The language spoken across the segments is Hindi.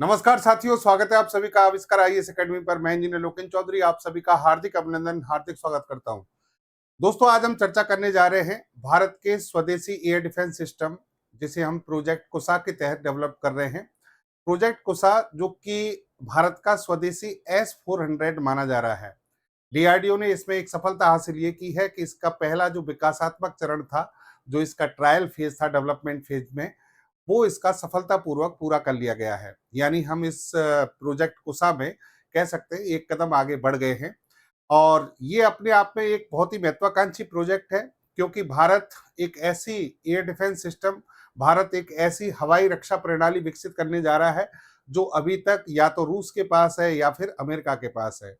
नमस्कार साथियों, स्वागत है आप सभी का आविष्कार आईएएस एकेडमी पर। मैं इंजीनियर लोकेन चौधरी आप सभी का हार्दिक अभिनंदन, हार्दिक स्वागत करता हूं। दोस्तों, आज हम चर्चा करने जा रहे हैं भारत के स्वदेशी एयर डिफेंस सिस्टम, जिसे हम प्रोजेक्ट कुसा के तहत डेवलप कर रहे हैं। प्रोजेक्ट कुसा जो कि भारत का स्वदेशी S-400 माना जा रहा है। डीआरडीओ ने इसमें एक सफलता हासिल ये की है कि इसका पहला जो विकासात्मक चरण था, जो इसका ट्रायल फेज था डेवलपमेंट फेज में, वो इसका सफलतापूर्वक पूरा कर लिया गया है। यानी हम इस प्रोजेक्ट कुसा में कह सकते हैं एक कदम आगे बढ़ गए हैं। और ये अपने आप में एक बहुत ही महत्वाकांक्षी प्रोजेक्ट है, क्योंकि भारत एक ऐसी एयर डिफेंस सिस्टम, भारत एक ऐसी हवाई रक्षा प्रणाली विकसित करने जा रहा है जो अभी तक या तो रूस के पास है या फिर अमेरिका के पास है।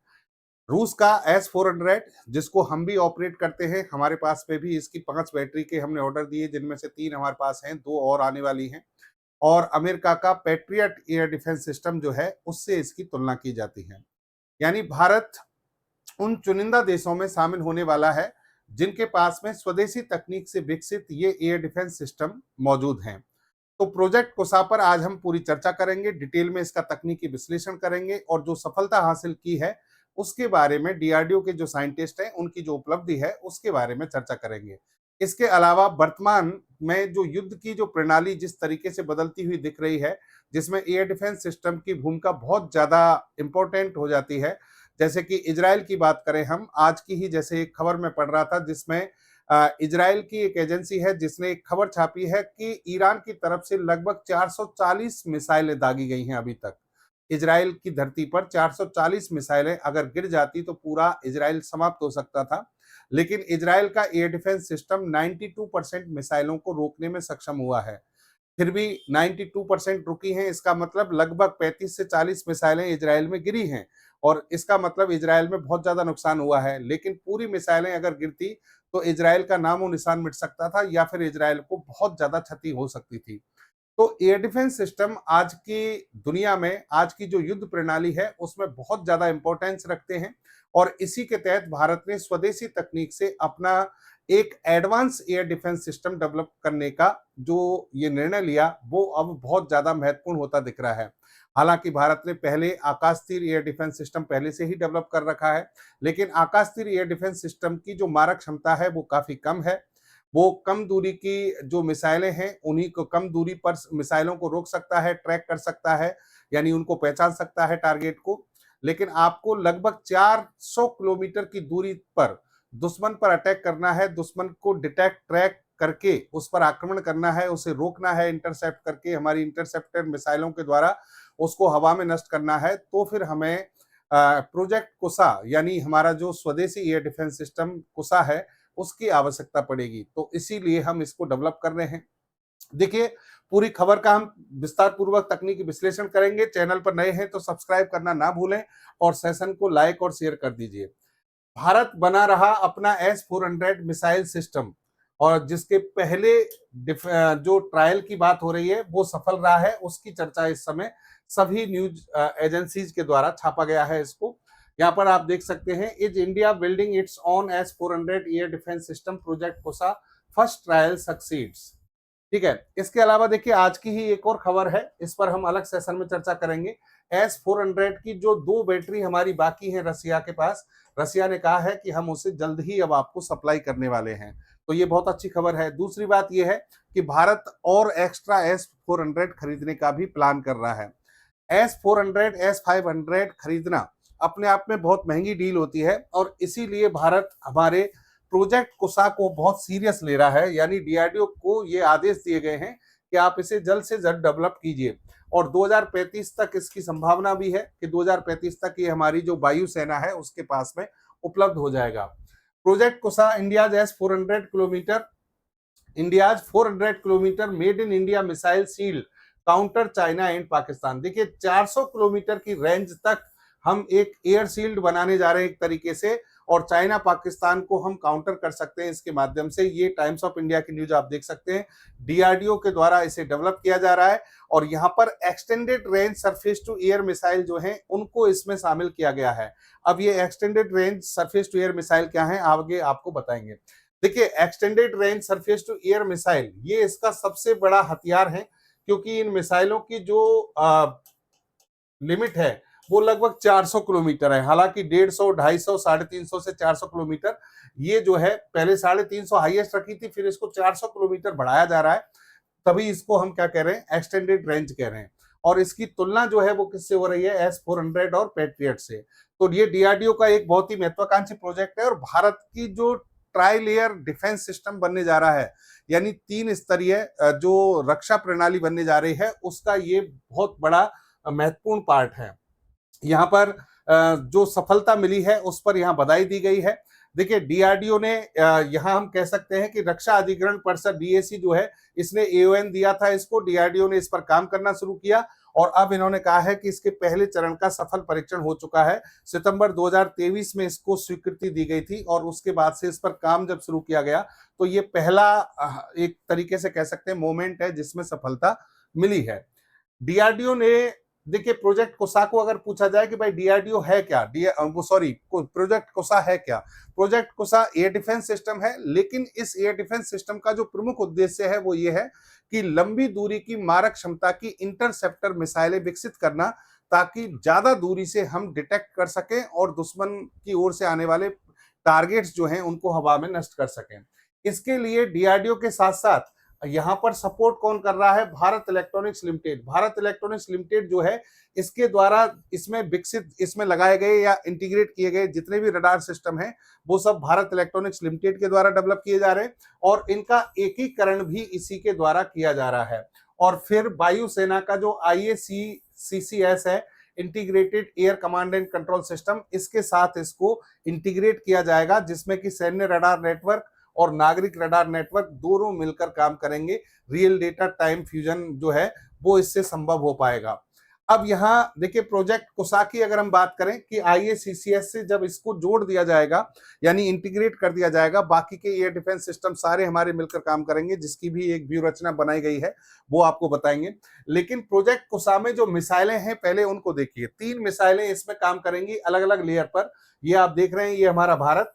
रूस का S-400 जिसको हम भी ऑपरेट करते हैं, हमारे पास में भी इसकी 5 बैटरी के हमने ऑर्डर दिए, जिनमें से 3 हमारे पास हैं, 2 और आने वाली हैं। और अमेरिका का पैट्रियट एयर डिफेंस सिस्टम जो है, उससे इसकी तुलना की जाती है। यानी भारत उन चुनिंदा देशों में शामिल होने वाला है जिनके पास में स्वदेशी तकनीक से विकसित ये एयर डिफेंस सिस्टम मौजूद हैं। तो प्रोजेक्ट कुसा पर आज हम पूरी चर्चा करेंगे, डिटेल में इसका तकनीकी विश्लेषण करेंगे और जो सफलता हासिल की है उसके बारे में डीआरडीओ के जो साइंटिस्ट हैं उनकी जो उपलब्धि है उसके बारे में चर्चा करेंगे। इसके अलावा वर्तमान में जो युद्ध की जो प्रणाली जिस तरीके से बदलती हुई दिख रही है, जिसमें एयर डिफेंस सिस्टम की भूमिका बहुत ज्यादा इंपॉर्टेंट हो जाती है। जैसे कि इजराइल की बात करें, हम आज की ही जैसे एक खबर में पढ़ रहा था जिसमें इजराइल की एक एजेंसी है जिसने एक खबर छापी है कि ईरान की तरफ से लगभग 440 मिसाइलें दागी गई हैं अभी तक। इजराइल की धरती पर 440 मिसाइलें अगर गिर जाती तो पूरा इजराइल समाप्त हो सकता था। लेकिन इजराइल का एयर डिफेंस सिस्टम 92% मिसाइलों को रोकने में सक्षम हुआ है। फिर भी 92% रुकी हैं, इसका मतलब लगभग 35 से 40 मिसाइलें इजराइल में गिरी हैं। और इसका मतलब इजराइल में बहुत ज्यादा नुकसान हुआ है। लेकिन पूरी मिसाइलें अगर गिरती तो इजराइल का नामो निशान मिट सकता था या फिर इजराइल को बहुत ज्यादा क्षति हो सकती थी। तो एयर डिफेंस सिस्टम आज की दुनिया में, आज की जो युद्ध प्रणाली है उसमें बहुत ज्यादा इंपॉर्टेंस रखते हैं। और इसी के तहत भारत ने स्वदेशी तकनीक से अपना एक advance air defence system develop करने का जो ये निर्णय लिया, वो अब बहुत ज्यादा महत्वपूर्ण होता दिख रहा है। हालांकि भारत ने पहले आकाश तीर एयर डिफेंस सिस्टम पहले से ही डेवलप कर रखा है, लेकिन आकाश तीर एयर डिफेंस सिस्टम की जो मारक क्षमता है वो काफी कम है। वो कम दूरी की जो मिसाइलें हैं उन्हीं को, कम दूरी पर मिसाइलों को रोक सकता है, ट्रैक कर सकता है, यानी उनको पहचान सकता है टारगेट को। लेकिन आपको लगभग 400 किलोमीटर की दूरी पर दुश्मन पर अटैक करना है, दुश्मन को डिटेक्ट ट्रैक करके उस पर आक्रमण करना है, उसे रोकना है, इंटरसेप्ट करके हमारी इंटरसेप्टर मिसाइलों के द्वारा उसको हवा में नष्ट करना है। तो फिर हमें प्रोजेक्ट कुसा यानी हमारा जो स्वदेशी एयर डिफेंस सिस्टम कुसा है उसकी आवश्यकता पड़ेगी। तो इसीलिए हम इसको डेवलप कर रहे हैं। देखिए, पूरी खबर का हम विस्तार पूर्वक तकनीकी विश्लेषण करेंगे। चैनल पर नए हैं तो सब्सक्राइब करना ना भूलें और सेशन को लाइक और शेयर कर दीजिए। भारत बना रहा अपना S-400 मिसाइल सिस्टम, और जिसके पहले जो ट्रायल की बात हो रही है वो सफल रहा है, उसकी चर्चा इस समय सभी न्यूज एजेंसीज के द्वारा छापा गया है। इसको यहाँ पर आप देख सकते हैं, is India building it's on S-400 air defence system project कोसा, फर्स्ट ट्रायल सक्सीड्स। ठीक है, इसके अलावा देखिए आज की ही एक और खबर है, इस पर हम अलग सेशन में चर्चा करेंगे। S-400 की जो 2 बैटरी हमारी बाकी है रसिया के पास, रसिया ने कहा है कि हम उसे जल्द ही अब आपको सप्लाई करने वाले हैं। तो ये बहुत अच्छी खबर है। दूसरी बात यह है कि भारत और एक्स्ट्रा S-400 खरीदने का भी प्लान कर रहा है। S-400 S-500 खरीदना अपने आप में बहुत महंगी डील होती है, और इसीलिए भारत हमारे प्रोजेक्ट कुसा को बहुत सीरियस ले रहा है। यानी डीआरडीओ को ये आदेश दिए गए हैं कि आप इसे जल्द से जल्द डेवलप कीजिए, और 2035 तक इसकी संभावना भी है कि 2035 तक ये हमारी जो वायुसेना है उसके पास में उपलब्ध हो जाएगा। प्रोजेक्ट कुसा India's 400 kilometre made in India missile shield counter China and Pakistan. देखिए, 400 किलोमीटर की रेंज तक हम एक एयर शील्ड बनाने जा रहे हैं एक तरीके से, और चाइना पाकिस्तान को हम काउंटर कर सकते हैं इसके माध्यम से। ये टाइम्स ऑफ इंडिया की न्यूज आप देख सकते हैं। डीआरडीओ के द्वारा इसे डेवलप किया जा रहा है, और यहाँ पर extended range surface to air missile जो है उनको इसमें शामिल किया गया है। अब ये extended range surface to air missile क्या है आगे आपको बताएंगे। देखिए, extended range surface to air missile ये इसका सबसे बड़ा हथियार है, क्योंकि इन मिसाइलों की जो लिमिट है वो लगभग 400 किलोमीटर है। हालांकि 150, 250, 350 से 400 किलोमीटर ये जो है, पहले 350 हाईएस्ट रखी थी, फिर इसको 400 किलोमीटर बढ़ाया जा रहा है, तभी इसको हम क्या कह रहे हैं, एक्सटेंडेड रेंज कह रहे हैं। और इसकी तुलना जो है वो किससे हो रही है, S-400 और पैट्रियट से। तो ये डीआरडीओ का एक बहुत ही महत्वाकांक्षी प्रोजेक्ट है और भारत की जो ट्राई लेयर डिफेंस सिस्टम बनने जा रहा है, यानी 3 स्तरीय जो रक्षा प्रणाली बनने जा रही है, उसका ये बहुत बड़ा महत्वपूर्ण पार्ट है। यहाँ पर जो सफलता मिली है उस पर यहाँ बधाई दी गई है। देखिए डीआरडीओ ने यहाँ हम कह सकते हैं कि रक्षा अधिग्रहण परिषद डीएसी जो है, इसने एओएन दिया था इसको, डीआरडीओ ने इस पर काम करना शुरू किया और अब इन्होंने कहा है कि इसके पहले चरण का सफल परीक्षण हो चुका है। सितंबर 2023 में इसको स्वीकृति दी गई थी और उसके बाद से इस पर काम जब शुरू किया गया तो ये पहला एक तरीके से कह सकते हैं मोमेंट है जिसमें सफलता मिली है। डीआरडीओ ने, देखिए प्रोजेक्ट कोसा को अगर पूछा जाए कि भाई डीआरडीओ है क्या, प्रोजेक्ट कोसा है क्या, प्रोजेक्ट कोसा एयर डिफेंस सिस्टम है, लेकिन इस एयर डिफेंस सिस्टम का जो प्रमुख उद्देश्य है वो ये है कि लंबी दूरी की मारक क्षमता की इंटरसेप्टर मिसाइलें विकसित करना, ताकि ज्यादा दूरी से हम डिटेक्ट कर सकें और दुश्मन की ओर से आने वाले टारगेट्स जो हैं उनको हवा में नष्ट कर सकें। इसके लिए डीआरडीओ के साथ साथ यहाँ पर सपोर्ट कौन कर रहा है, Bharat electronics limited. Bharat electronics limited जो है, इसके द्वारा इसमें विकसित, इसमें लगाए गए या इंटीग्रेट किए गए जितने भी रडार सिस्टम हैं वो सब भारत इलेक्ट्रॉनिक्स लिमिटेड के द्वारा डेवलप किए जा रहे हैं और इनका एकीकरण भी इसी के द्वारा किया जा रहा है। और फिर वायुसेना का जो IACCS है, integrated air command and control system, इसके साथ इसको इंटीग्रेट किया जाएगा, जिसमें कि सैन्य रडार नेटवर्क और नागरिक रडार नेटवर्क दोनों मिलकर काम करेंगे। रियल डेटा टाइम फ्यूजन जो है वो इससे संभव हो पाएगा। अब यहाँ देखिए प्रोजेक्ट कोसा की अगर हम बात करें कि IACCS से जब इसको जोड़ दिया जाएगा, यानी इंटीग्रेट कर दिया जाएगा, बाकी के एयर डिफेंस सिस्टम सारे हमारे मिलकर काम करेंगे, जिसकी भी एक व्यू रचना बनाई गई है वो आपको बताएंगे। लेकिन प्रोजेक्ट कोसा में जो मिसाइलें हैं पहले उनको देखिए, 3 मिसाइलें इसमें काम करेंगी अलग अलग लेयर पर। ये आप देख रहे हैं, ये हमारा भारत,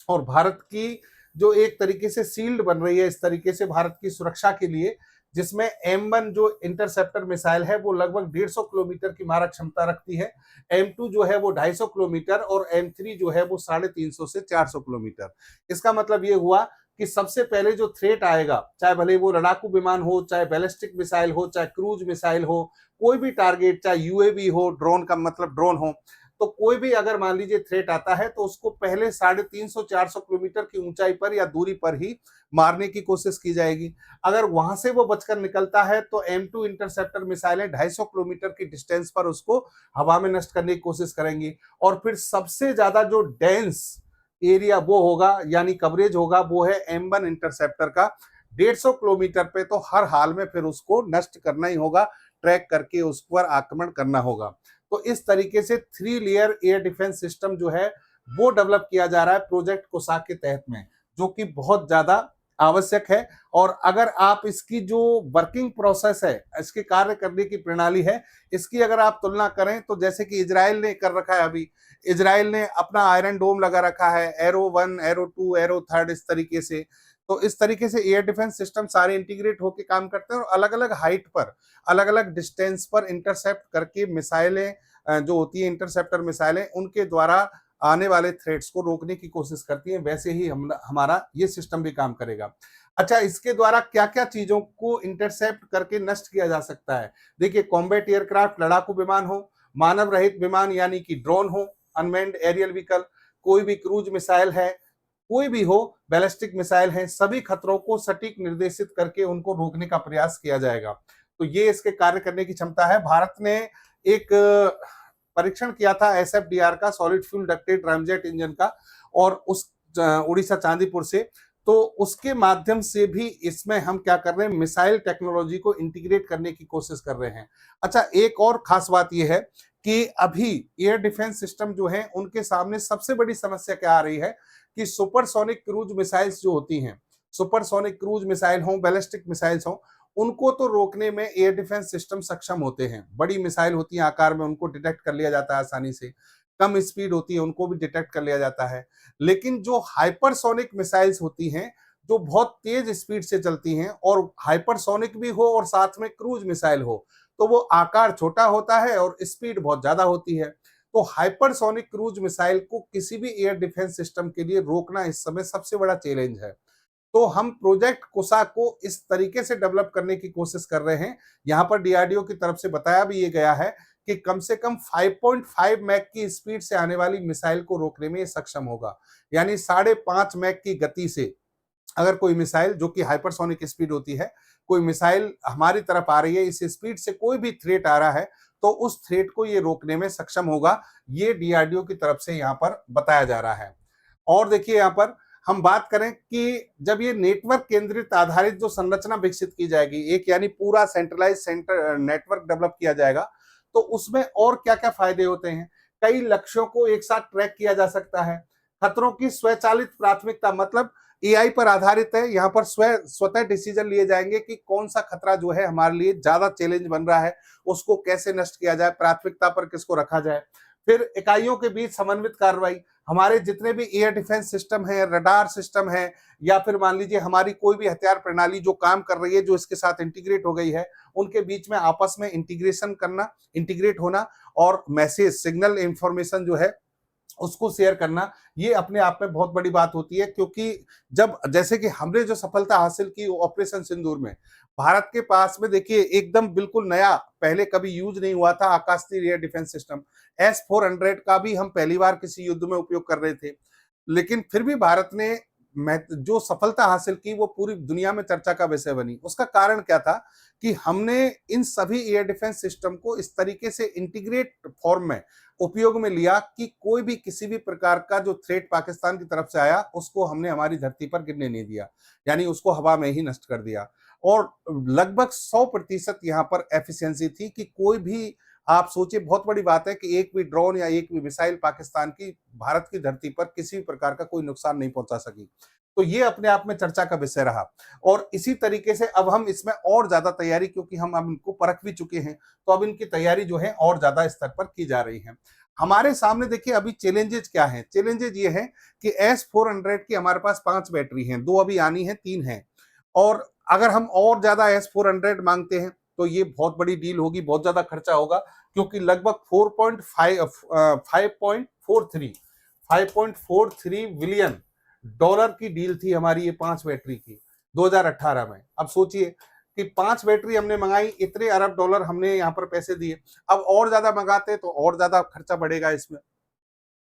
और भारत की जो एक तरीके से शील्ड बन रही है इस तरीके से भारत की सुरक्षा के लिए, जिसमें M1 जो इंटरसेप्टर मिसाइल है वो लगभग 150 किलोमीटर की मारक क्षमता रखती है, M2 जो है वो 250 किलोमीटर और M3 जो है वो 350 से 400 किलोमीटर। इसका मतलब ये हुआ कि सबसे पहले जो थ्रेट आएगा, चाहे भले वो लड़ाकू विमान हो, चाहे बैलिस्टिक मिसाइल हो, चाहे क्रूज मिसाइल हो, कोई भी टारगेट, चाहे यूएवी हो, ड्रोन का मतलब ड्रोन हो, तो कोई भी अगर मान लीजिए थ्रेट आता है तो उसको पहले 350-400 किलोमीटर की ऊंचाई पर या दूरी पर ही मारने की कोशिश की जाएगी। अगर वहां से वो बचकर निकलता है तो M2 इंटरसेप्टर मिसाइलें 250 किलोमीटर की डिस्टेंस पर उसको हवा में नष्ट करने की कोशिश करेंगी। और फिर सबसे ज्यादा जो डेंस एरिया वो होगा, यानी कवरेज होगा, वो है M1 इंटरसेप्टर का। 150 किलोमीटर पे तो हर हाल में फिर उसको नष्ट करना ही होगा, ट्रैक करके उस पर आक्रमण करना होगा। तो इस तरीके से 3 लेयर एयर डिफेंस सिस्टम जो है वो डेवलप किया जा रहा है प्रोजेक्ट कोसा के तहत में, जो कि बहुत ज्यादा आवश्यक है। और अगर आप इसकी जो वर्किंग प्रोसेस है, इसके कार्य करने की प्रणाली है, इसकी अगर आप तुलना करें तो जैसे कि इजराइल ने कर रखा है, अभी इजराइल ने अपना आयरन डोम लगा रखा है, एरो 1, एरो 2, एरो 3, इस तरीके से। तो इस तरीके से एयर डिफेंस सिस्टम सारे इंटीग्रेट होकर काम करते हैं और अलग अलग हाइट पर, अलग अलग डिस्टेंस पर इंटरसेप्ट करके मिसाइलें जो होती है, इंटरसेप्टर मिसाइलें, उनके द्वारा आने वाले थ्रेट्स को रोकने की कोशिश करती है। वैसे ही हमारा ये सिस्टम भी काम करेगा। अच्छा, इसके द्वारा क्या क्या चीजों को इंटरसेप्ट करके नष्ट किया जा सकता है? देखिए, कॉम्बैट एयरक्राफ्ट, लड़ाकू विमान हो, मानव रहित विमान यानी कि ड्रोन हो, अनमैन्ड एरियल व्हीकल, कोई भी क्रूज मिसाइल है, कोई भी हो, बैलिस्टिक मिसाइल है, सभी खतरों को सटीक निर्देशित करके उनको रोकने का प्रयास किया जाएगा। तो ये इसके कार्य करने की क्षमता है। भारत ने एक परीक्षण किया था SFDR का, solid fuel ducted ramjet engine का, और उस उड़ीसा चांदीपुर से, तो उसके माध्यम से भी इसमें हम क्या कर रहे हैं, मिसाइल टेक्नोलॉजी को इंटीग्रेट करने की कोशिश कर रहे हैं। अच्छा, एक और खास बात यह है कि अभी एयर डिफेंस सिस्टम जो है उनके सामने सबसे बड़ी समस्या क्या आ रही है कि सुपरसोनिक क्रूज मिसाइल्स जो होती हैं, सुपरसोनिक क्रूज मिसाइल हो, बैलिस्टिक मिसाइल्स हो, उनको तो रोकने में एयर डिफेंस सिस्टम सक्षम होते हैं। बड़ी मिसाइल होती है आकार में, उनको डिटेक्ट कर लिया जाता है आसानी से। कम स्पीड होती है, उनको भी डिटेक्ट कर लिया जाता है। लेकिन जो हाइपरसोनिक मिसाइल्स होती हैं, जो बहुत तेज स्पीड से चलती हैं और हाइपरसोनिक भी हो और साथ में क्रूज मिसाइल हो, तो वो आकार छोटा होता है और स्पीड बहुत ज्यादा होती है। तो हाइपरसोनिक क्रूज मिसाइल को किसी भी एयर डिफेंस सिस्टम के लिए रोकना इस समय सबसे बड़ा चैलेंज है। तो हम प्रोजेक्ट कुसा को इस तरीके से डेवलप करने की कोशिश कर रहे हैं। यहाँ पर डीआरडीओ की तरफ से बताया भी ये गया है कि कम से कम 5.5 मैक की स्पीड से आने वाली मिसाइल को रोकने में सक्षम होगा। यानी 5.5 मैक की गति से अगर कोई मिसाइल, जो कि हाइपरसोनिक स्पीड होती है, कोई मिसाइल हमारी तरफ आ रही है, इस स्पीड से कोई भी थ्रेट आ रहा है, तो उस थ्रेट को ये रोकने में सक्षम होगा। ये डीआरडीओ की तरफ से यहाँ पर बताया जा रहा है। और देखिए यहाँ पर हम बात करें कि जब ये नेटवर्क केंद्रित आधारित जो संरचना विकसित की जाएगी, एक यानी पूरा सेंट्रलाइज सेंटर नेटवर्क डेवलप किया जाएगा, तो उसमें और क्या क्या फायदे होते हैं। कई लक्ष्यों को एक साथ ट्रैक किया जा सकता है। खतरों की स्वचालित प्राथमिकता, मतलब एआई पर आधारित है। यहाँ पर स्वतः डिसीजन लिए जाएंगे कि कौन सा खतरा जो है हमारे लिए ज्यादा चैलेंज बन रहा है, उसको कैसे नष्ट किया जाए, प्राथमिकता पर किसको रखा जाए। फिर इकाइयों के बीच समन्वित कार्रवाई, हमारे जितने भी एयर डिफेंस सिस्टम है, रडार सिस्टम है, या फिर मान लीजिए हमारी कोई भी हथियार प्रणाली जो काम कर रही है, जो इसके साथ इंटीग्रेट हो गई है, उनके बीच में आपस में इंटीग्रेशन करना, इंटीग्रेट होना और मैसेज सिग्नल इंफॉर्मेशन जो है उसको शेयर करना, ये अपने आप में बहुत बड़ी बात होती है। क्योंकि जब जैसे कि हमने जो सफलता हासिल की ऑपरेशन सिंदूर में, भारत के पास में देखिए एकदम बिल्कुल नया, पहले कभी यूज नहीं हुआ था Akashteer air defence system. S-400 का भी हम पहली बार किसी युद्ध में उपयोग कर रहे थे, लेकिन फिर भी भारत ने जो सफलता हासिल की वो पूरी दुनिया में चर्चा का विषय बनी। उसका कारण क्या था कि हमने इन सभी एयर डिफेंस सिस्टम को इस तरीके से इंटीग्रेट फॉर्म में उपयोग में लिया कि कोई भी किसी भी प्रकार का जो थ्रेट पाकिस्तान की तरफ से आया, उसको हमने हमारी धरती पर गिरने नहीं दिया, यानी उसको हवा में ही नष्ट कर दिया। और लगभग 100% यहाँ पर एफिशिएंसी थी कि कोई भी, आप सोचिए बहुत बड़ी बात है कि एक भी ड्रोन या एक भी मिसाइल पाकिस्तान की भारत की धरती पर किसी भी प्रकार का कोई नुकसान नहीं पहुंचा सकी। तो ये अपने आप में चर्चा का विषय रहा। और इसी तरीके से अब हम इसमें और ज्यादा तैयारी, क्योंकि हम अब इनको परख भी चुके हैं, तो अब इनकी तैयारी जो है और ज्यादा स्तर पर की जा रही है। हमारे सामने देखिए अभी चैलेंजेस क्या है। चैलेंजेस ये है कि S-400 की हमारे पास 5 बैटरी हैं, 2 अभी आनी है, 3 हैं। और अगर हम और ज्यादा S-400 मांगते हैं तो ये बहुत बड़ी डील होगी, बहुत ज्यादा खर्चा होगा, क्योंकि लगभग 5.43 बिलियन डॉलर की डील थी हमारी ये 5 बैटरी की 2018 में। अब सोचिए कि 5 बैटरी हमने मंगाई, इतने अरब डॉलर हमने यहाँ पर पैसे दिए, अब और ज्यादा मंगाते तो और ज्यादा खर्चा बढ़ेगा इसमें।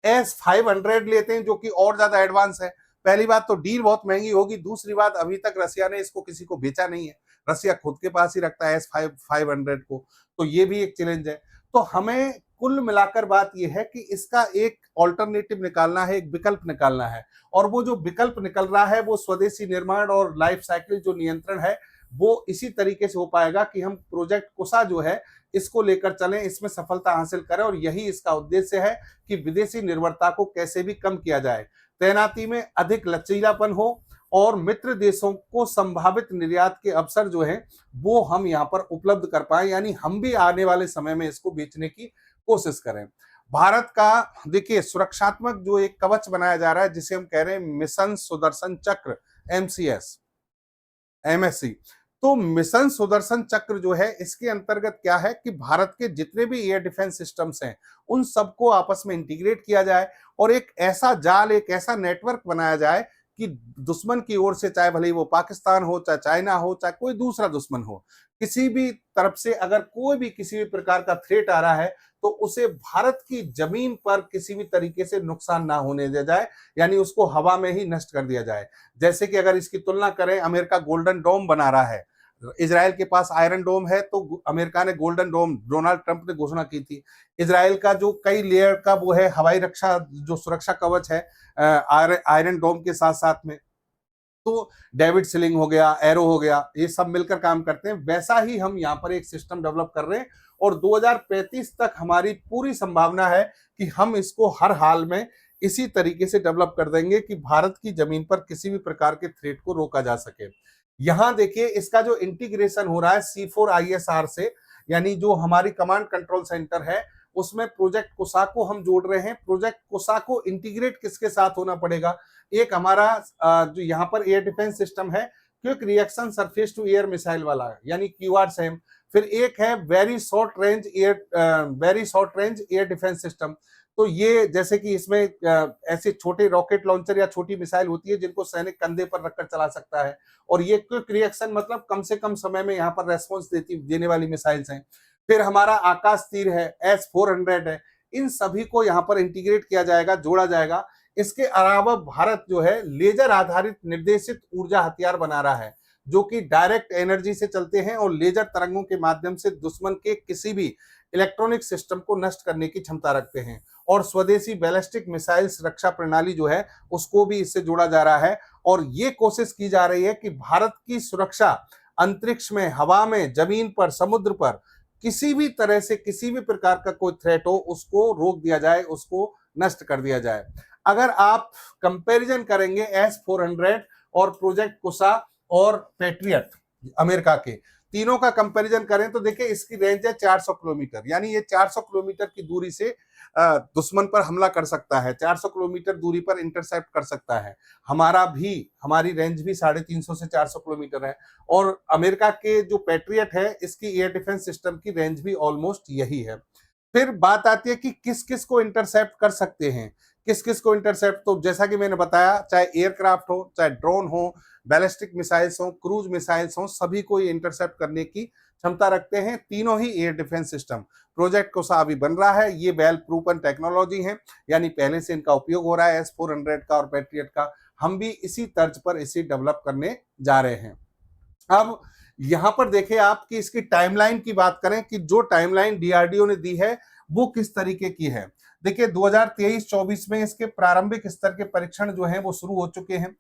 S-500 लेते हैं जो कि और ज्यादा एडवांस है। पहली बात तो डील बहुत महंगी होगी, दूसरी बात अभी तक रसिया ने इसको किसी को बेचा नहीं है, रसिया खुद के पास ही रखता है S-500 को, तो ये भी एक चैलेंज है। तो हमें कुल मिलाकर बात यह है कि इसका एक ऑल्टरनेटिव निकालना है, एक विकल्प निकालना है, और वो जो विकल्प निकल रहा है वो स्वदेशी निर्माण और लाइफ साइकिल जो नियंत्रण है, वो इसी तरीके से हो पाएगा कि हम प्रोजेक्ट कुसा जो है इसको लेकर चलें, इसमें सफलता हासिल करें, और यही इसका उद्देश्य है कि विदेशी निर्भरता को कैसे भी कम किया जाए, तैनाती में अधिक लचीलापन हो, और मित्र देशों को संभावित निर्यात के अवसर जो है वो हम यहाँ पर उपलब्ध कर पाए, यानी हम भी आने वाले समय में इसको बेचने की कोशिश करें। भारत का देखिए सुरक्षात्मक जो एक कवच बनाया जा रहा है, जिसे हम कह रहे हैं मिशन सुदर्शन चक्र, MSC। तो मिशन सुदर्शन चक्र जो है, इसके अंतर्गत क्या है कि भारत के जितने भी एयर डिफेंस सिस्टम्स हैं उन सबको आपस में इंटीग्रेट किया जाए, और एक ऐसा जाल, एक ऐसा नेटवर्क बनाया जाए कि दुश्मन की ओर से, चाहे भले ही वो पाकिस्तान हो, चाहे चाइना हो, चाहे कोई दूसरा दुश्मन हो, किसी भी तरफ से अगर कोई भी किसी भी प्रकार का थ्रेट आ रहा है तो उसे भारत की जमीन पर किसी भी तरीके से नुकसान ना होने दिया जाए, यानी उसको हवा में ही नष्ट कर दिया जाए। जैसे कि अगर इसकी तुलना करें, अमेरिका गोल्डन डोम बना रहा है, इजराइल के पास आयरन डोम है, तो अमेरिका ने गोल्डन डोम, डोनाल्ड ट्रंप ने घोषणा की थी। इजराइल का जो कई लेयर का वो है हवाई रक्षा, जो सुरक्षा कवच है आयरन डोम के साथ साथ में, तो डेविड सिलिंग हो गया, एरो हो गया, ये सब मिलकर काम करते हैं। वैसा ही हम यहाँ पर एक सिस्टम डेवलप कर रहे हैं, और 2035 तक हमारी पूरी संभावना है कि हम इसको हर हाल में इसी तरीके से डेवलप कर देंगे कि भारत की जमीन पर किसी भी प्रकार के थ्रेट को रोका जा सके। यहां देखिए इसका जो इंटीग्रेशन हो रहा है C4ISR से, यानी जो हमारी कमांड कंट्रोल सेंटर है, उसमें प्रोजेक्ट कुसा को हम जोड़ रहे हैं। प्रोजेक्ट कुसा को इंटीग्रेट किसके साथ होना पड़ेगा, एक हमारा जो यहाँ पर एयर डिफेंस सिस्टम है, quick reaction surface to air missile वाला, यानी QRSAM। फिर एक है very short range air defence system. तो ये जैसे कि इसमें ऐसे छोटे रॉकेट लॉन्चर या छोटी मिसाइल होती है जिनको सैनिक कंधे पर रखकर चला सकता है, और ये क्विक रिएक्शन मतलब कम से कम समय में यहाँ पर रेस्पॉन्स देने वाली मिसाइल्स हैं। फिर हमारा आकाश तीर है, S-400 है, इन सभी को यहाँ पर इंटीग्रेट किया जाएगा, जोड़ा जाएगा। इसके अलावा भारत जो है लेजर आधारित निर्देशित ऊर्जा हथियार बना रहा है, जो कि डायरेक्ट एनर्जी से चलते हैं और लेजर तरंगों के माध्यम से दुश्मन के किसी भी इलेक्ट्रॉनिक सिस्टम को नष्ट करने की क्षमता रखते हैं। और स्वदेशी बैलिस्टिक मिसाइल्स रक्षा प्रणाली जो है उसको भी इससे जोड़ा जा रहा है, और ये कोशिश की जा रही है कि भारत की सुरक्षा अंतरिक्ष में, हवा में, जमीन पर, समुद्र पर किसी भी तरह से किसी भी प्रकार का कोई थ्रेट हो उसको रोक दिया जाए, उसको नष्ट कर दिया जाए। अगर आप कंपैरिजन करेंगे S-400 और प्रोजेक्ट कुसा और पैट्रियट अमेरिका के, तीनों का कंपैरिजन करें तो देखिए इसकी रेंज है 400 किलोमीटर, यानी ये 400 किलोमीटर की दूरी से दुश्मन पर हमला कर सकता है, 400 किलोमीटर दूरी पर इंटरसेप्ट कर सकता है। हमारी रेंज भी 350 से 400 किलोमीटर है, और अमेरिका के जो पैट्रियट है इसकी एयर डिफेंस सिस्टम की रेंज भी ऑलमोस्ट यही है। फिर बात आती है कि किस किस को इंटरसेप्ट कर सकते हैं, किस किस को इंटरसेप्ट, तो जैसा कि मैंने बताया, चाहे एयरक्राफ्ट हो, चाहे ड्रोन हो, बैलिस्टिक मिसाइल्स हो, क्रूज मिसाइल्स हो, सभी को ये इंटरसेप्ट करने की क्षमता रखते हैं, तीनों ही एयर डिफेंस सिस्टम। प्रोजेक्ट कोसा अभी बन रहा है, ये वेल प्रूवन टेक्नोलॉजी है, यानी पहले से इनका उपयोग हो रहा है S-400 का और पैट्रियट का। हम भी इसी तर्ज पर इसे डेवलप करने जा रहे हैं। अब यहां पर देखिए आप कि इसकी टाइमलाइन की बात करें कि जो टाइमलाइन DRDO ने दी है वो किस तरीके की है। देखिए 2023-24 में इसके प्रारंभिक स्तर के परीक्षण जो हैं वो शुरू हो चुके हैं।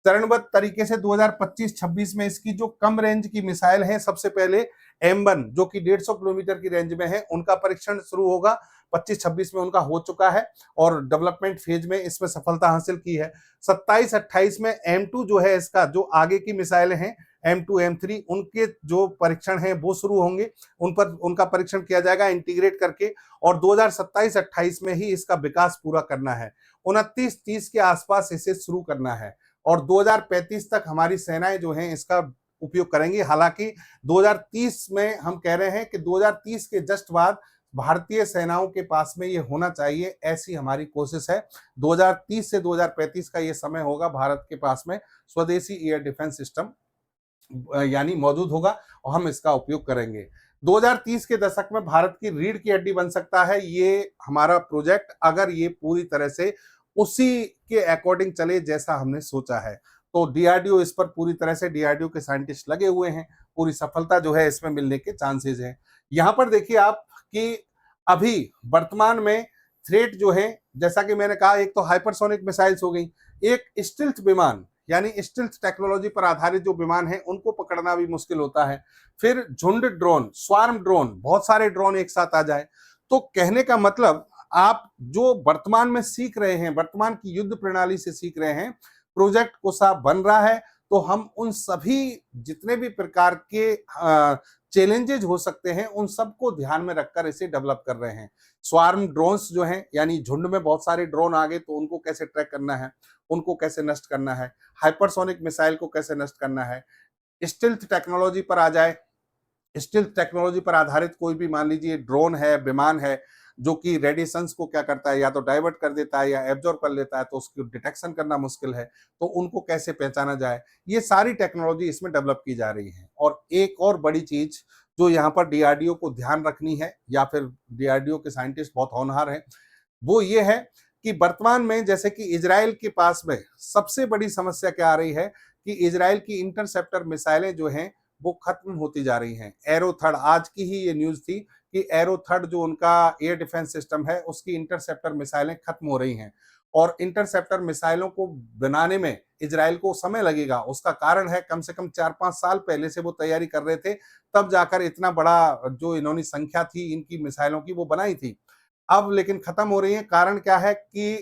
चरणबद्ध तरीके से 2025-26 में इसकी जो कम रेंज की मिसाइल है, सबसे पहले M1 जो कि 150 किलोमीटर की रेंज में है, उनका परीक्षण शुरू होगा। 25-26 में उनका हो चुका है और डेवलपमेंट फेज में इसमें सफलता हासिल की है। 27-28 में M2 जो है, इसका जो आगे की मिसाइलें हैं M2 M3, उनके जो परीक्षण हैं वो शुरू होंगे, उनका परीक्षण किया जाएगा इंटीग्रेट करके, और 2027-28 में ही इसका विकास पूरा करना है। 29-30 के आसपास इसे शुरू करना है, और 2035 तक हमारी सेनाएं जो हैं इसका उपयोग करेंगी। हालांकि 2030 में हम कह रहे हैं कि 2030 के जस्ट बाद भारतीय सेनाओं के पास में ये होना चाहिए, ऐसी हमारी कोशिश है। 2030 से 2035 का ये समय होगा, भारत के पास में स्वदेशी एयर डिफेंस सिस्टम यानी मौजूद होगा और हम इसका उपयोग करेंगे। 2030 के दशक में भारत की रीढ़ की हड्डी बन सकता है ये हमारा प्रोजेक्ट, अगर ये पूरी तरह से उसी के अकॉर्डिंग चले जैसा हमने सोचा है। तो DRDO इस पर पूरी तरह से, DRDO के साइंटिस्ट लगे हुए हैं, पूरी सफलता जो है इसमें मिलने के चांसेस हैं। यहाँ पर देखिए आप कि अभी वर्तमान में थ्रेट जो है, जैसा कि मैंने कहा, एक तो हाइपरसोनिक मिसाइल्स हो गई, एक स्टिल्थ विमान यानी स्टिल्थ टेक्नोलॉजी पर आधारित जो विमान है उनको पकड़ना भी मुश्किल होता है। फिर झुंड ड्रोन, स्वार्म ड्रोन, बहुत सारे ड्रोन एक साथ आ जाए। तो कहने का मतलब, आप जो वर्तमान में सीख रहे हैं, वर्तमान की युद्ध प्रणाली से सीख रहे हैं, प्रोजेक्ट कोसा बन रहा है, तो हम उन सभी जितने भी प्रकार के चैलेंजेज हो सकते हैं उन सबको ध्यान में रखकर इसे डेवलप कर रहे हैं। स्वार्म ड्रोन्स जो हैं, यानी झुंड में बहुत सारे ड्रोन आ गए तो उनको कैसे ट्रैक करना है, उनको कैसे नष्ट करना है, हाइपरसोनिक मिसाइल को कैसे नष्ट करना है। स्टिल्थ टेक्नोलॉजी पर आ जाए, स्टिल्थ टेक्नोलॉजी पर आधारित कोई भी मान लीजिए ड्रोन है, विमान है, जो कि रेडिएशंस को क्या करता है, या तो डाइवर्ट कर देता है या एब्जॉर्ब कर लेता है, तो उसकी डिटेक्शन करना मुश्किल है, तो उनको कैसे पहचाना जाए, ये सारी टेक्नोलॉजी इसमें डेवलप की जा रही है। और एक और बड़ी चीज जो यहाँ पर DRDO को ध्यान रखनी है, या फिर DRDO के साइंटिस्ट बहुत होनहार हैं, वो ये है कि वर्तमान में जैसे कि इजराइल के पास में सबसे बड़ी समस्या क्या आ रही है कि इजराइल की इंटरसेप्टर मिसाइलें जो हैं वो खत्म होती जा रही हैं। एरो थर्ड, आज की ही ये न्यूज थी कि एरो थर्ड जो उनका एयर डिफेंस सिस्टम है उसकी इंटरसेप्टर मिसाइलें खत्म हो रही हैं, और इंटरसेप्टर मिसाइलों को बनाने में इजराइल को समय लगेगा। उसका कारण है, कम से कम 4-5 साल पहले से वो तैयारी कर रहे थे, तब जाकर इतना बड़ा जो इन्होंने संख्या थी इनकी मिसाइलों की वो बनाई थी। अब लेकिन खत्म हो रही है। कारण क्या है कि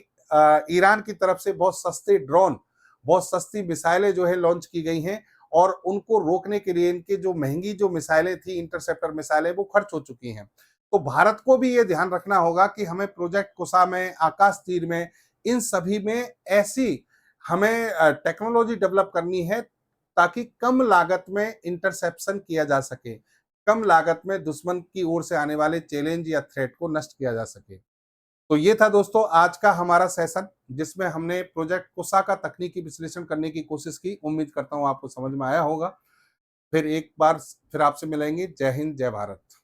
ईरान की तरफ से बहुत सस्ते ड्रोन, बहुत सस्ती मिसाइलें जो है लॉन्च की गई हैं, और उनको रोकने के लिए इनकी जो महंगी जो मिसाइलें थी, इंटरसेप्टर मिसाइलें, वो खर्च हो चुकी हैं। तो भारत को भी ये ध्यान रखना होगा कि हमें प्रोजेक्ट कुसा में, आकाश तीर में, इन सभी में ऐसी हमें टेक्नोलॉजी डेवलप करनी है ताकि कम लागत में इंटरसेप्शन किया जा सके। कम लागत में दुश्मन की ओर से आने वाले चैलेंज या थ्रेट को नष्ट किया जा सके। तो ये था दोस्तों आज का हमारा सेशन, जिसमें हमने प्रोजेक्ट कुसा का तकनीकी विश्लेषण करने की कोशिश की। उम्मीद करता हूँ आपको समझ में आया होगा। फिर एक बार फिर आपसे मिलेंगे। जय हिंद, जय भारत।